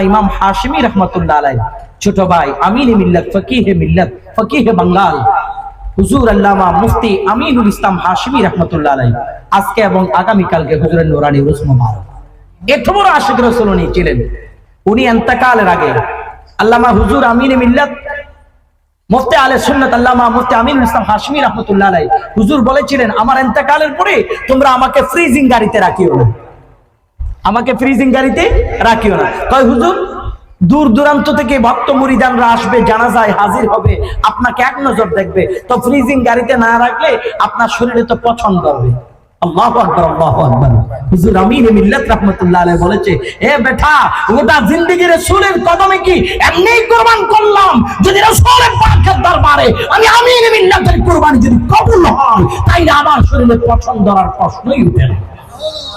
ইমাম হাশিমি রাহমাতুল্লাহ আলাইহি ছোট ভাই আমিন মিল্লাত ফকিহে বাঙ্গাল হুজুর আল্লামা মুফতি আমিনুল ইসলাম হাশিমি রাহমাতুল্লাহ আলাইহি আজকে এবং আগামী কালকে হুজুরের নূরানি উরুস মুবারক। এত বড় আশিক রাসূল উনি ছিলেন। উনি ইন্তেকালের আগে আল্লামা হুজুর আমিন মিল্লাত মুফতি আলে সুন্নাত আল্লামা মুফতি আমিনুল ইসলাম হাশিমি রাহমাতুল্লাহ আলাইহি হুজুর বলেছিলেন, আমার ইন্তেকালের পরে তোমরা আমাকে ফ্রিজিং গাড়িতে রাখিও না, আমাকে ফ্রিজিং গাড়িতে রাখিও না। কয় হুজুর, দূর দূরান্ত থেকে ভক্ত মুরিদানরা আসবে, জানাজায় হাজির হবে, আপনাকে এক নজর দেখবে, তো ফ্রিজিং গাড়িতে না রাখলে আপনার শরীরে তো পছন্দ হবে। আল্লাহু আকবার, আল্লাহু আকবার। হুজুর আমিন মিল্লাত রাহমাতুল্লাহ আলাইহি বলেছে, এ বেটা, গোটা জিন্দেগি রাসূলের কদমে কি এমনি কুরবান করলাম, যদি রাসূলের পাকের দরবারে আমি আমিন মিল্লাতের কুরবানি যদি কবুল হয়, তাইলে আমার শরীরে পছন্দ আর প্রশ্নই উঠে না।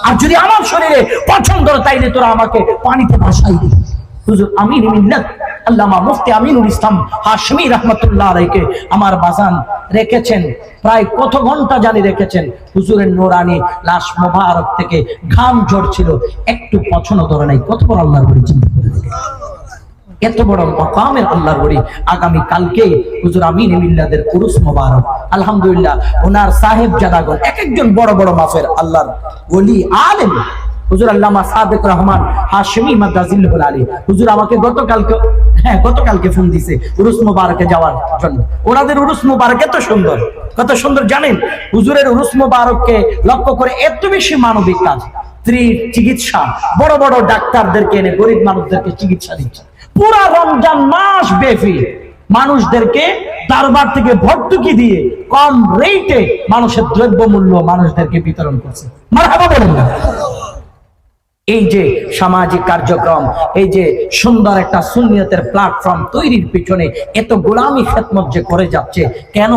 আর যদি আমার শরীরে পছন্দ তাইলে তোরা আমাকে পানিতে ভাসাই দিবি। হুজুর আমিন মিল্লাত আল্লামা মুফতি আমিনুল ইসলাম হাশিমি রাহমাতুল্লাহ আলাইহি আমার বাজান রেখেছেন, প্রায় কত ঘন্টা জানি রেখেছেন। হুজুরের নূরানি লাশ মোবারক থেকে ঘাম ঝরছিল, একটু পছন্দ ধরে নাই। কত বড় আল্লাহর বড়ি, চিন্তা করে দেখেন, এত বড় মাকামের আল্লাহর বড়ি। আগামী কালকে হুজুর আমিন মিল্লাতের উরুস মোবারক। আলহামদুলিল্লাহ, ওনার সাহেব জাদাগণ এক একজন বড় বড় মাফের আল্লাহর ওলি আলেম। হুজুর আল্লামা সাদেক রহমান হাশিমি মাদ্রাজিল্লাহুল আলী হুজুর আমাকে গতকালকে ফোন দিছে উরুস মুবারকে যাওয়ার জন্য। ওনাদের উরুস মুবারক এত সুন্দর, কত সুন্দর জানেন? হুজুরের উরুস মুবারককে লক্ষ্য করে এত বেশি মানবিক কাজ, স্ত্রী চিকিৎসা, বড় বড় ডাক্তারদেরকে এনে গরিব মানুষদেরকে চিকিৎসা দিচ্ছে। পুরা রমজান মাস ব্যাপী মানুষদেরকে দরবার থেকে ভর্তুকি দিয়ে কম রেটে মানুষের দ্রব্য মূল্য মানুষদেরকে বিতরণ করছে। মারহাবা বলেন না। এই যে সামাজিক কার্যক্রম, এই যে সুন্দর একটা সুন্নিয়তের প্ল্যাটফর্ম তৈরির পিছনে এত গোলামি খেদমত যে করে যাচ্ছে, কেন?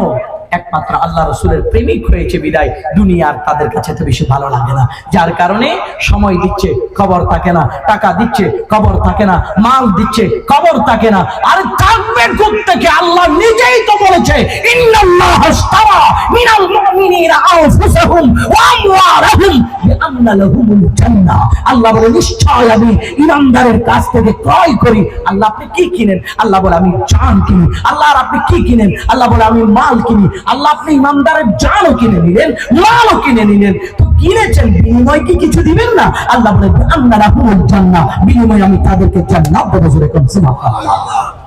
একমাত্র আল্লাহ রসুলের প্রেমিক হয়েছে বিদায় দুনিয়ার তাদের কাছে তো বেশি ভালো লাগে না, যার কারণে সময় দিচ্ছে, খবর থাকে না, টাকা দিচ্ছে, খবর থাকে না, মাল দিচ্ছে, খবর থাকে না। আর থাকবে কোত্থেকে? আল্লাহ নিজেই তো বলেছে, ইন্নাল্লাহ আশতারা মিনাল মুমিনিনা আনফুসাহুম ওয়া আমওয়ালাহুম বিআন্না লাহুমুল জান্নাহ। আল্লাহ বলে, নিশ্চয় আমি ঈমানদারের কাছ থেকে ক্রয় করি। আল্লাহ আপনি কি কিনেন? আল্লাহ বলে, আমি জান কিনি। আল্লাহ আর আপনি কি কিনেন? আল্লাহ বলে, আমি মাল কিনি। আল্লাহ আপনি ঈমানদারের জানও কিনে নিলেন, মালও কিনে নিলেন, তো কিনেছেন, বিনিময় কি কিছু দিবেন না? আল্লাহ বলে, বিআন্না লাহুমুল জান্নাহ, বিনিময় আমি তাদেরকে জান্নাত দেব। সুবহানাল্লাহ।